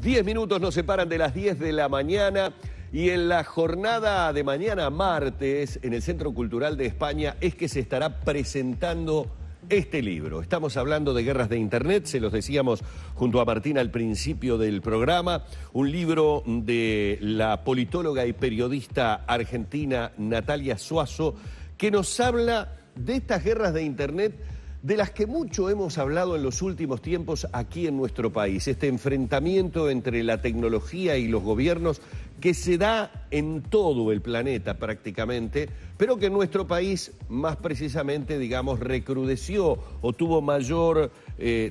10 minutos nos separan de las 10 de la mañana y en la jornada de mañana martes en el Centro Cultural de España es que se estará presentando este libro. Estamos hablando de guerras de Internet, se los decíamos junto a Martín al principio del programa, un libro de la politóloga y periodista argentina Natalia Suazo, que nos habla de estas guerras de Internet de las que mucho hemos hablado en los últimos tiempos aquí en nuestro país. Este enfrentamiento entre la tecnología y los gobiernos que se da en todo el planeta prácticamente, pero que en nuestro país más precisamente, digamos, recrudeció o tuvo mayor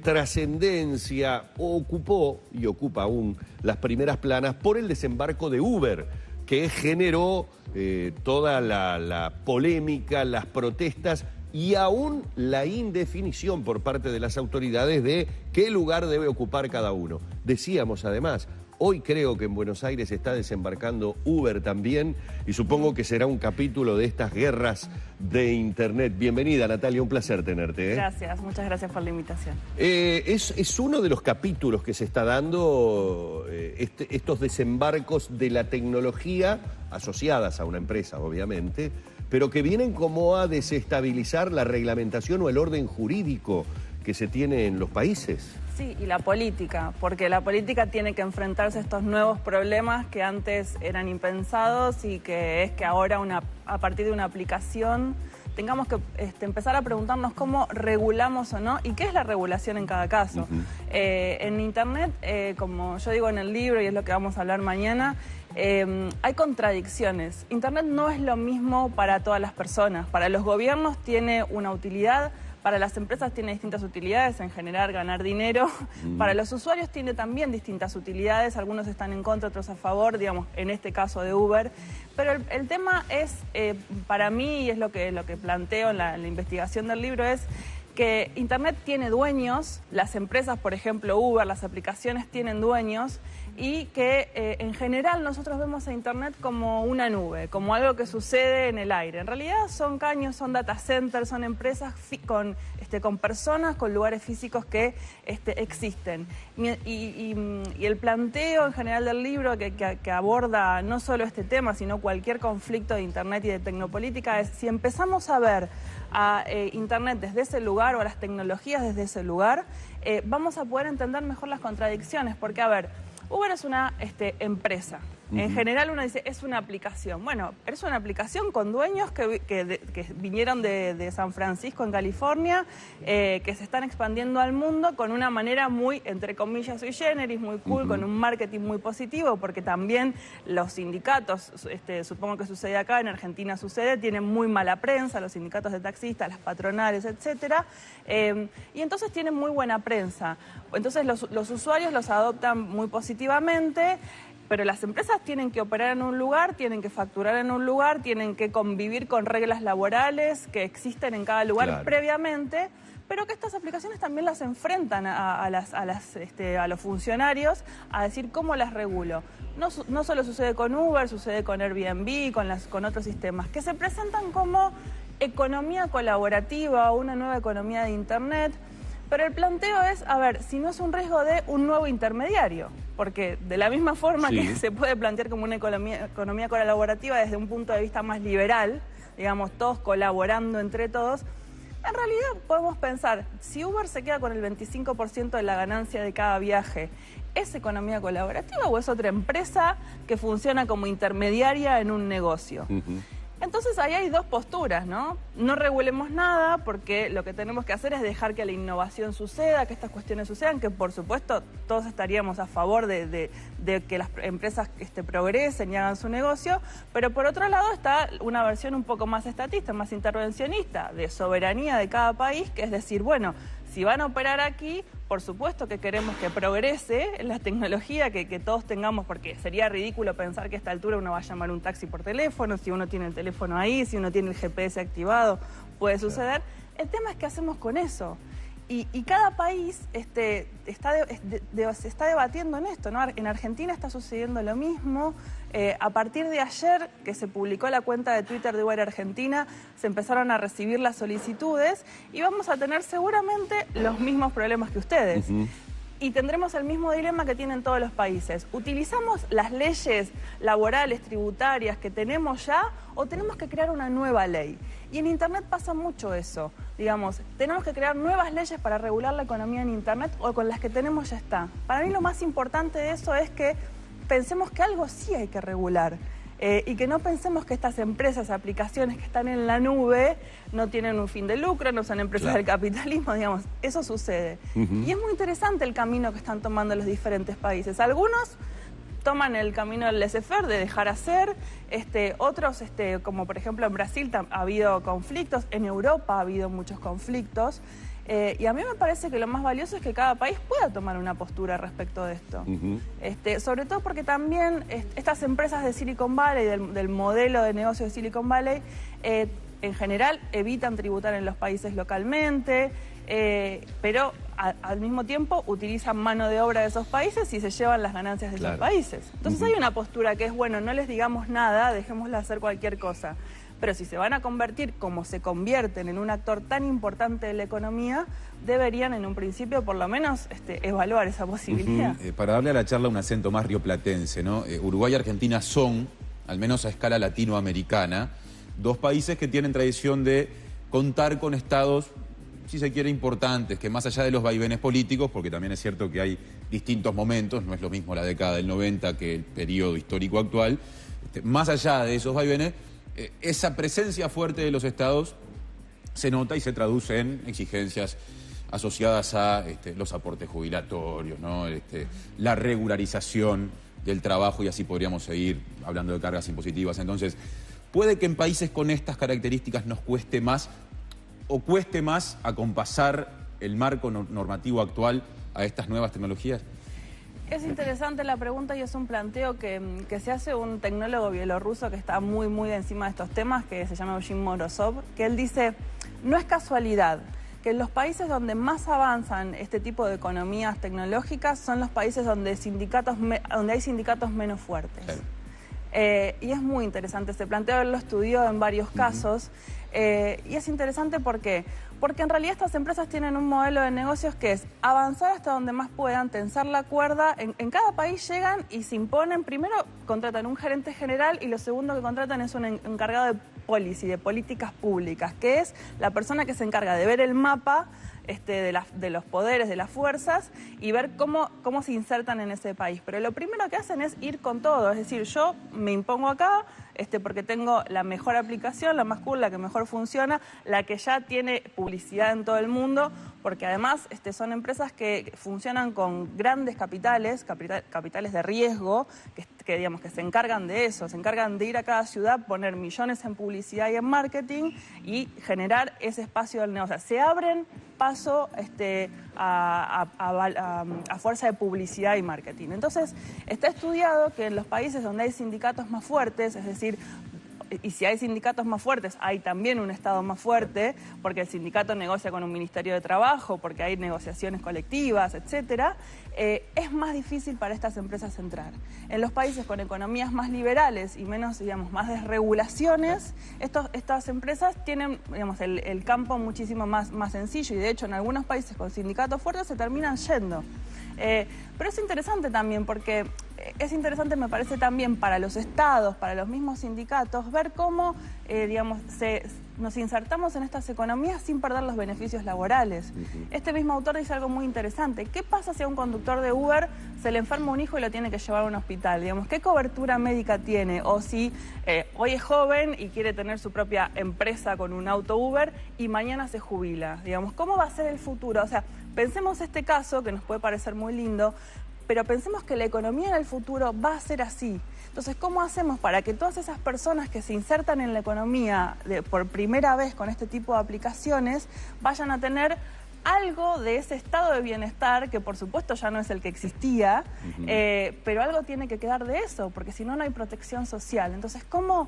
trascendencia, o ocupó y ocupa aún las primeras planas por el desembarco de Uber, que generó toda la polémica, las protestas y aún la indefinición por parte de las autoridades de qué lugar debe ocupar cada uno. Decíamos además, hoy creo que en Buenos Aires está desembarcando Uber también y supongo que será un capítulo de estas guerras de Internet. Bienvenida, Natalia, un placer tenerte. Gracias, muchas gracias por la invitación. Es uno de los capítulos que se está dando, estos desembarcos de la tecnología asociadas a una empresa, obviamente, pero que vienen como a desestabilizar la reglamentación o el orden jurídico que se tiene en los países. Sí, y la política, porque la política tiene que enfrentarse a estos nuevos problemas que antes eran impensados y que es que ahora a partir de una aplicación tengamos que empezar a preguntarnos cómo regulamos o no y qué es la regulación en cada caso. En Internet, como yo digo en el libro y es lo que vamos a hablar mañana, hay contradicciones. Internet no es lo mismo para todas las personas. Para los gobiernos tiene una utilidad, para las empresas tiene distintas utilidades, en general ganar dinero. Para los usuarios tiene también distintas utilidades, algunos están en contra, otros a favor, digamos, en este caso de Uber. Pero el tema es, para mí, y es lo que planteo en la investigación del libro, es que Internet tiene dueños, las empresas, por ejemplo, Uber, las aplicaciones tienen dueños, y que en general nosotros vemos a Internet como una nube, como algo que sucede en el aire. En realidad son caños, son data centers, son empresas con personas, con lugares físicos que existen. Y el planteo en general del libro que aborda no solo este tema, sino cualquier conflicto de Internet y de tecnopolítica es si empezamos a ver a Internet desde ese lugar o a las tecnologías desde ese lugar, vamos a poder entender mejor las contradicciones, porque a ver, Uber es una empresa. En general uno dice, es una aplicación. Bueno, es una aplicación con dueños que vinieron de San Francisco, en California, que se están expandiendo al mundo con una manera muy, entre comillas, sui generis, muy cool, con un marketing muy positivo, porque también los sindicatos, supongo que sucede acá, en Argentina sucede, tienen muy mala prensa, los sindicatos de taxistas, las patronales, etcétera, y entonces tienen muy buena prensa. Entonces los usuarios los adoptan muy positivamente, pero las empresas tienen que operar en un lugar, tienen que facturar en un lugar, tienen que convivir con reglas laborales que existen en cada lugar previamente, pero que estas aplicaciones también las enfrentan a los funcionarios a decir cómo las regulo. No solo sucede con Uber, sucede con Airbnb, con otros sistemas, que se presentan como economía colaborativa o una nueva economía de Internet. Pero el planteo es, a ver, si no es un riesgo de un nuevo intermediario, porque de la misma forma que se puede plantear como una economía colaborativa desde un punto de vista más liberal, digamos, todos colaborando entre todos, en realidad podemos pensar, si Uber se queda con el 25% de la ganancia de cada viaje, ¿es economía colaborativa o es otra empresa que funciona como intermediaria en un negocio? Entonces ahí hay dos posturas, ¿no? No regulemos nada porque lo que tenemos que hacer es dejar que la innovación suceda, que estas cuestiones sucedan, que por supuesto todos estaríamos a favor de que las empresas progresen y hagan su negocio, pero por otro lado está una versión un poco más estatista, más intervencionista, de soberanía de cada país, que es decir, bueno, si van a operar aquí, por supuesto que queremos que progrese la tecnología, que todos tengamos, porque sería ridículo pensar que a esta altura uno va a llamar un taxi por teléfono, si uno tiene el teléfono ahí, si uno tiene el GPS activado, puede suceder. El tema es qué hacemos con eso. Y cada país se está debatiendo en esto, ¿no? En Argentina está sucediendo lo mismo. A partir de ayer, que se publicó la cuenta de Twitter de Uber Argentina, se empezaron a recibir las solicitudes y vamos a tener seguramente los mismos problemas que ustedes. y tendremos el mismo dilema que tienen todos los países. ¿Utilizamos las leyes laborales, tributarias que tenemos ya o tenemos que crear una nueva ley? Y en Internet pasa mucho eso. Digamos, tenemos que crear nuevas leyes para regular la economía en Internet o con las que tenemos ya está. Para mí lo más importante de eso es que pensemos que algo sí hay que regular. Y que no pensemos que estas empresas, aplicaciones que están en la nube, no tienen un fin de lucro, no son empresas del capitalismo, digamos, eso sucede. Y es muy interesante el camino que están tomando los diferentes países. Algunos toman el camino del laissez-faire, de dejar hacer, otros, como por ejemplo en Brasil ha habido conflictos, en Europa ha habido muchos conflictos, y a mí me parece que lo más valioso es que cada país pueda tomar una postura respecto de esto. Sobre todo porque también estas empresas de Silicon Valley, del modelo de negocio de Silicon Valley, en general evitan tributar en los países localmente, pero al mismo tiempo utilizan mano de obra de esos países y se llevan las ganancias de esos países. Entonces hay una postura que es, bueno, no les digamos nada, dejémosla hacer cualquier cosa. Pero si se van a convertir, como se convierten, en un actor tan importante de la economía, deberían en un principio por lo menos evaluar esa posibilidad. Para darle a la charla un acento más rioplatense, ¿no? Uruguay y Argentina son, al menos a escala latinoamericana, dos países que tienen tradición de contar con estados, si se quiere, importantes, que más allá de los vaivenes políticos, porque también es cierto que hay distintos momentos, no es lo mismo la década del 90 que el periodo histórico actual, más allá de esos vaivenes, esa presencia fuerte de los estados se nota y se traduce en exigencias asociadas a los aportes jubilatorios, ¿no? La regularización del trabajo, y así podríamos seguir hablando de cargas impositivas. Entonces, ¿puede que en países con estas características nos cueste más o cueste más acompasar el marco normativo actual a estas nuevas tecnologías? Es interesante la pregunta y es un planteo que se hace un tecnólogo bielorruso que está muy, muy encima de estos temas, que se llama Eugene Morozov, que él dice, no es casualidad que en los países donde más avanzan este tipo de economías tecnológicas son los países donde hay sindicatos menos fuertes. Sí. Y es muy interesante este planteo, él lo estudió en varios casos, y es interesante porque en realidad estas empresas tienen un modelo de negocios que es avanzar hasta donde más puedan, tensar la cuerda, en cada país llegan y se imponen, primero contratan un gerente general y lo segundo que contratan es un encargado de policy, de políticas públicas, que es la persona que se encarga de ver el mapa de los poderes, de las fuerzas y ver cómo se insertan en ese país. Pero lo primero que hacen es ir con todo, es decir, yo me impongo acá porque tengo la mejor aplicación, la más cool, la que mejor funciona, la que ya tiene publicidad en todo el mundo, porque además son empresas que funcionan con grandes capitales de riesgo, digamos, que se encargan de eso, se encargan de ir a cada ciudad, poner millones en publicidad y en marketing y generar ese espacio del negocio. Se abren paso a fuerza de publicidad y marketing. Entonces, está estudiado que en los países donde hay sindicatos más fuertes, es decir, y si hay sindicatos más fuertes, hay también un Estado más fuerte, porque el sindicato negocia con un Ministerio de Trabajo, porque hay negociaciones colectivas, etcétera, es más difícil para estas empresas entrar. En los países con economías más liberales y menos, digamos, más desregulaciones, estas empresas tienen, digamos, el campo muchísimo más sencillo y de hecho en algunos países con sindicatos fuertes se terminan yendo. Pero es interesante también porque es interesante, me parece también para los estados, para los mismos sindicatos, ver cómo, digamos, nos insertamos en estas economías sin perder los beneficios laborales. Este mismo autor dice algo muy interesante. ¿Qué pasa si a un conductor de Uber se le enferma un hijo y lo tiene que llevar a un hospital? Digamos, ¿qué cobertura médica tiene? O si hoy es joven y quiere tener su propia empresa con un auto Uber y mañana se jubila. Digamos, ¿cómo va a ser el futuro? O sea, pensemos este caso, que nos puede parecer muy lindo, pero pensemos que la economía en el futuro va a ser así. Entonces, ¿cómo hacemos para que todas esas personas que se insertan en la economía por primera vez con este tipo de aplicaciones vayan a tener algo de ese estado de bienestar, que por supuesto ya no es el que existía, pero algo tiene que quedar de eso, porque si no, no hay protección social. Entonces, ¿cómo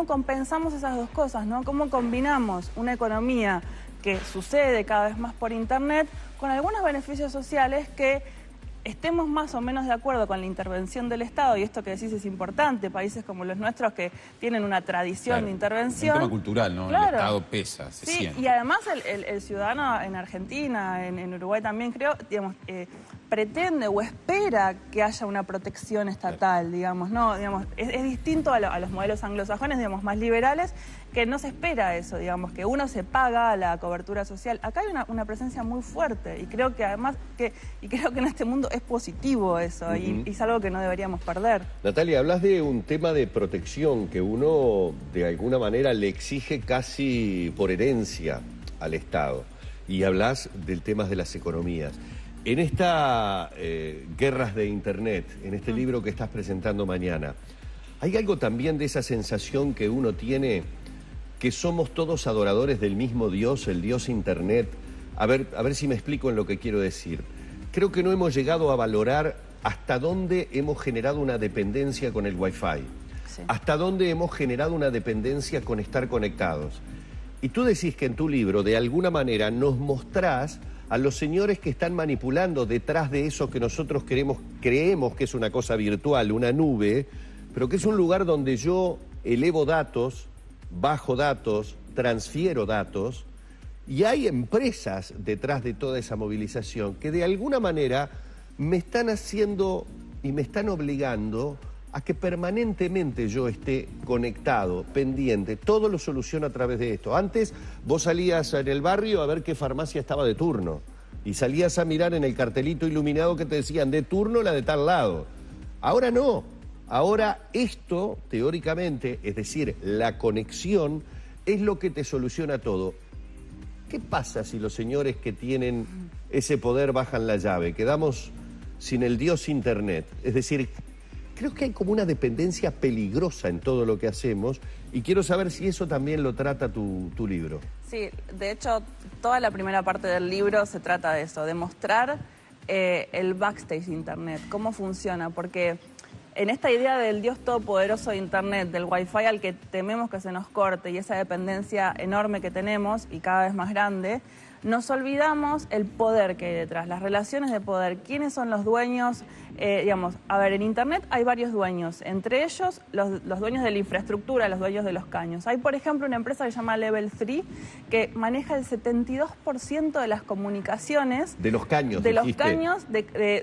compensamos esas dos cosas, ¿no? ¿Cómo combinamos una economía que sucede cada vez más por Internet con algunos beneficios sociales que estemos más o menos de acuerdo con la intervención del Estado? Y esto que decís es importante, países como los nuestros que tienen una tradición de intervención. Un tema cultural, ¿no? Claro. El Estado pesa, se siente. Y además el ciudadano en Argentina, en Uruguay también creo, digamos, pretende o espera que haya una protección estatal, digamos, ¿no? Digamos, es distinto a los modelos anglosajones, digamos, más liberales, que no se espera eso, digamos, que uno se paga la cobertura social. Acá hay una presencia muy fuerte y creo que además, creo que en este mundo es positivo eso y es algo que no deberíamos perder. Natalia, hablas de un tema de protección que uno de alguna manera le exige casi por herencia al Estado y hablas del tema de las economías. En estas guerras de Internet, en este libro que estás presentando mañana, ¿hay algo también de esa sensación que uno tiene que somos todos adoradores del mismo Dios, el Dios Internet? A ver si me explico en lo que quiero decir. Creo que no hemos llegado a valorar hasta dónde hemos generado una dependencia con el Wi-Fi, hasta dónde hemos generado una dependencia con estar conectados. Y tú decís que en tu libro, de alguna manera, nos mostrás a los señores que están manipulando detrás de eso que nosotros creemos que es una cosa virtual, una nube, pero que es un lugar donde yo elevo datos, bajo datos, transfiero datos, y hay empresas detrás de toda esa movilización que de alguna manera me están haciendo y me están obligando a que permanentemente yo esté conectado, pendiente. Todo lo soluciono a través de esto. Antes vos salías en el barrio a ver qué farmacia estaba de turno y salías a mirar en el cartelito iluminado que te decían de turno la de tal lado. Ahora no. Ahora esto, teóricamente, es decir, la conexión, es lo que te soluciona todo. ¿Qué pasa si los señores que tienen ese poder bajan la llave? Quedamos sin el Dios Internet. Es decir, creo que hay como una dependencia peligrosa en todo lo que hacemos y quiero saber si eso también lo trata tu libro. Sí, de hecho, toda la primera parte del libro se trata de eso, de mostrar el backstage de Internet, cómo funciona, porque en esta idea del Dios todopoderoso de Internet, del Wi-Fi al que tememos que se nos corte y esa dependencia enorme que tenemos y cada vez más grande, nos olvidamos el poder que hay detrás, las relaciones de poder, quiénes son los dueños. Digamos, a ver, en Internet hay varios dueños, entre ellos los dueños de la infraestructura, los dueños de los caños. Hay, por ejemplo, una empresa que se llama Level 3 que maneja el 72% de las comunicaciones. De los caños, de dijiste. Los caños,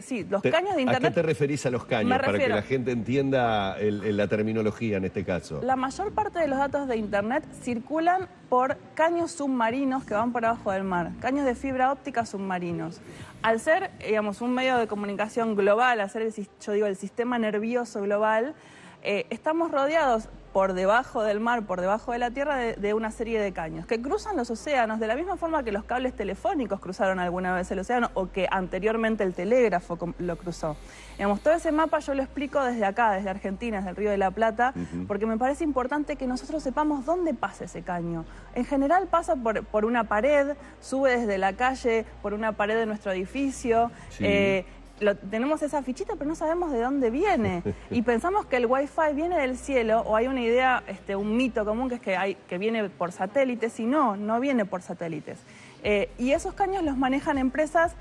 sí, los caños de Internet. ¿A qué te referís a los caños? Para que la gente entienda la terminología en este caso. La mayor parte de los datos de Internet circulan por caños submarinos que van por abajo del mar, caños de fibra óptica submarinos. Al ser, digamos, un medio de comunicación global, al ser, el sistema nervioso global, estamos rodeados por debajo del mar, por debajo de la tierra, de una serie de caños que cruzan los océanos de la misma forma que los cables telefónicos cruzaron alguna vez el océano o que anteriormente el telégrafo lo cruzó. Digamos, todo ese mapa yo lo explico desde acá, desde Argentina, desde el Río de la Plata, porque me parece importante que nosotros sepamos dónde pasa ese caño. En general pasa por una pared, sube desde la calle, por una pared de nuestro edificio. Sí. Tenemos esa fichita, pero no sabemos de dónde viene. Y pensamos que el Wi-Fi viene del cielo, o hay una idea, un mito común que es que viene por satélites, y no viene por satélites. Y esos caños los manejan empresas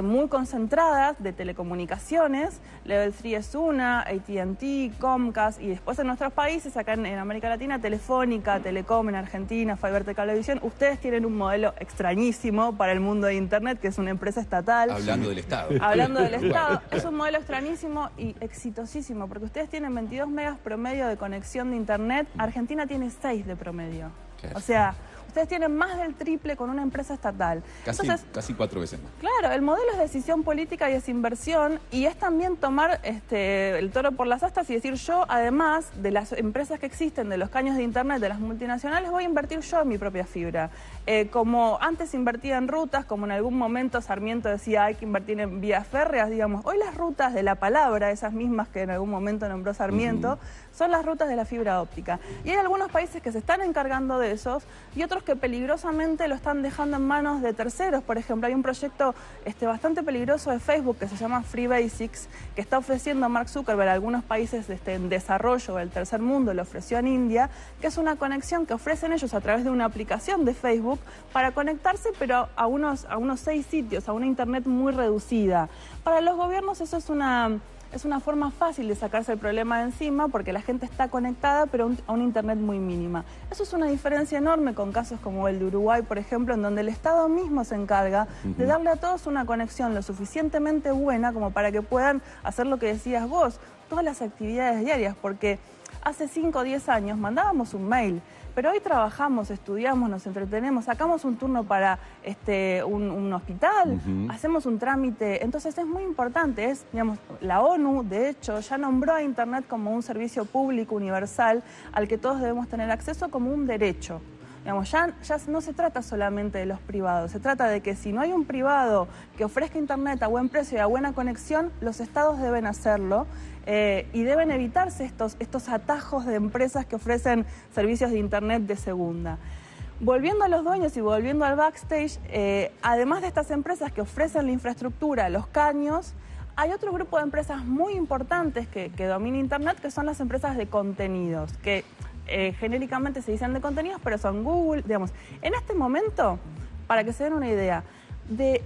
muy concentradas de telecomunicaciones. Level 3 es una, AT&T, Comcast, y después en nuestros países, acá en América Latina, Telefónica, Telecom en Argentina, Fiber Cablevisión. Ustedes tienen un modelo extrañísimo para el mundo de Internet, que es una empresa estatal. Hablando del Estado. Hablando del Estado. Es un modelo extrañísimo y exitosísimo, porque ustedes tienen 22 megas promedio de conexión de Internet. Argentina tiene 6 de promedio. Claro. O sea, ustedes tienen más del triple con una empresa estatal. Casi 4 veces más. Claro, el modelo es decisión política y es inversión, y es también tomar el toro por las astas y decir, yo, además de las empresas que existen, de los caños de Internet, de las multinacionales, voy a invertir yo en mi propia fibra. Como antes invertía en rutas, como en algún momento Sarmiento decía, hay que invertir en vías férreas, digamos, hoy las rutas de la palabra, esas mismas que en algún momento nombró Sarmiento, son las rutas de la fibra óptica. Y hay algunos países que se están encargando de esos y otros que peligrosamente lo están dejando en manos de terceros. Por ejemplo, hay un proyecto bastante peligroso de Facebook que se llama Free Basics, que está ofreciendo a Mark Zuckerberg a algunos países en desarrollo del tercer mundo, lo ofreció en India, que es una conexión que ofrecen ellos a través de una aplicación de Facebook para conectarse, pero a unos 6 sitios, a una Internet muy reducida. Para los gobiernos eso es es una forma fácil de sacarse el problema de encima porque la gente está conectada pero a un internet muy mínima. Eso es una diferencia enorme con casos como el de Uruguay, por ejemplo, en donde el Estado mismo se encarga de darle a todos una conexión lo suficientemente buena como para que puedan hacer lo que decías vos, todas las actividades diarias, porque hace 5 o 10 años mandábamos un mail, pero hoy trabajamos, estudiamos, nos entretenemos, sacamos un turno para un hospital, hacemos un trámite. Entonces es muy importante, digamos, la ONU, de hecho, ya nombró a Internet como un servicio público universal al que todos debemos tener acceso como un derecho. Digamos, ya no se trata solamente de los privados, se trata de que si no hay un privado que ofrezca Internet a buen precio y a buena conexión, los estados deben hacerlo y deben evitarse estos atajos de empresas que ofrecen servicios de Internet de segunda. Volviendo a los dueños y volviendo al backstage, además de estas empresas que ofrecen la infraestructura, los caños, hay otro grupo de empresas muy importantes que domina Internet, que son las empresas de contenidos, que genéricamente se dicen de contenidos, pero son Google, digamos. En este momento, para que se den una idea, de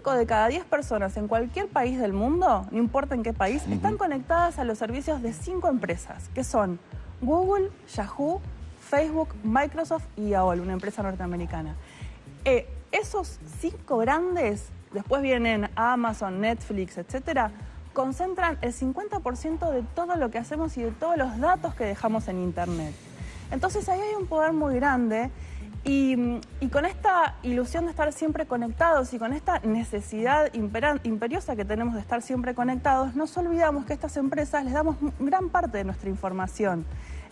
5 de cada 10 personas en cualquier país del mundo, no importa en qué país, están conectadas a los servicios de 5 empresas, que son Google, Yahoo, Facebook, Microsoft y AOL, una empresa norteamericana. Esos 5 grandes, después vienen Amazon, Netflix, etcétera, concentran el 50% de todo lo que hacemos y de todos los datos que dejamos en Internet. Entonces ahí hay un poder muy grande y con esta ilusión de estar siempre conectados y con esta necesidad imperiosa que tenemos de estar siempre conectados, nos olvidamos que a estas empresas les damos gran parte de nuestra información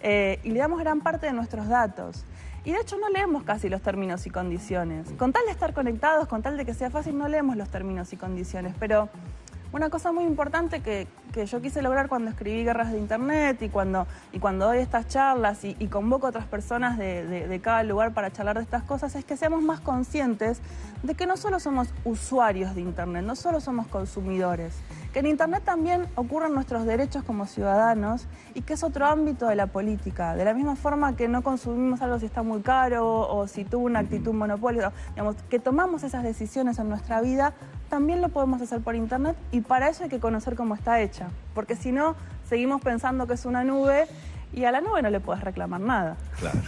y le damos gran parte de nuestros datos. Y de hecho no leemos casi los términos y condiciones. Con tal de estar conectados, con tal de que sea fácil, no leemos los términos y condiciones, pero una cosa muy importante que yo quise lograr cuando escribí Guerras de Internet y cuando doy estas charlas y convoco a otras personas de cada lugar para charlar de estas cosas es que seamos más conscientes de que no solo somos usuarios de Internet, no solo somos consumidores, que en Internet también ocurren nuestros derechos como ciudadanos y que es otro ámbito de la política. De la misma forma que no consumimos algo si está muy caro o si tuvo una actitud monopolio, digamos, que tomamos esas decisiones en nuestra vida, también lo podemos hacer por Internet y para eso hay que conocer cómo está hecha, porque si no, seguimos pensando que es una nube y a la nube no le puedes reclamar nada. Claro,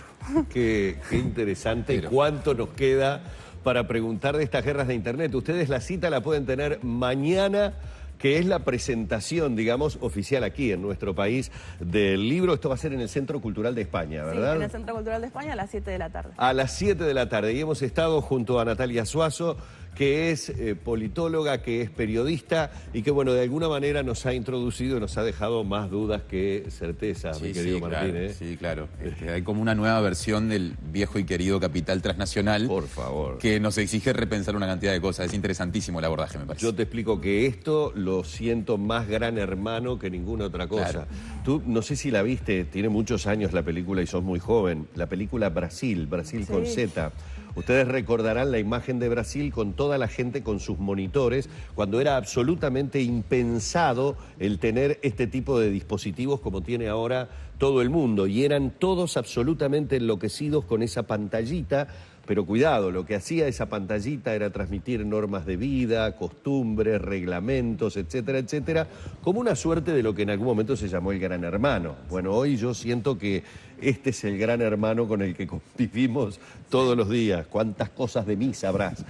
qué interesante. ¿Y cuánto nos queda para preguntar de estas guerras de Internet? Ustedes la cita la pueden tener mañana, que es la presentación, digamos, oficial aquí en nuestro país del libro. Esto va a ser en el Centro Cultural de España, ¿verdad? Sí, en el Centro Cultural de España a las 7 de la tarde. A las 7 de la tarde. Y hemos estado junto a Natalia Suazo, que es politóloga, que es periodista y que, bueno, de alguna manera nos ha introducido y nos ha dejado más dudas que certezas, mi querido Martín. Claro, sí, claro. Hay como una nueva versión del viejo y querido capital transnacional. Por favor. Que nos exige repensar una cantidad de cosas. Es interesantísimo el abordaje, me parece. Yo te explico que esto lo siento más Gran Hermano que ninguna otra cosa. Claro. Tú, no sé si la viste, tiene muchos años la película y sos muy joven. La película Brasil Sí. con Z. Ustedes recordarán la imagen de Brasil con toda la gente con sus monitores, cuando era absolutamente impensado el tener este tipo de dispositivos como tiene ahora todo el mundo. Y eran todos absolutamente enloquecidos con esa pantallita. Pero cuidado, lo que hacía esa pantallita era transmitir normas de vida, costumbres, reglamentos, etcétera, etcétera, como una suerte de lo que en algún momento se llamó el Gran Hermano. Bueno, hoy yo siento que este es el Gran Hermano con el que convivimos todos los días. ¿Cuántas cosas de mí sabrás?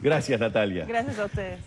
Gracias, Natalia. Gracias a ustedes.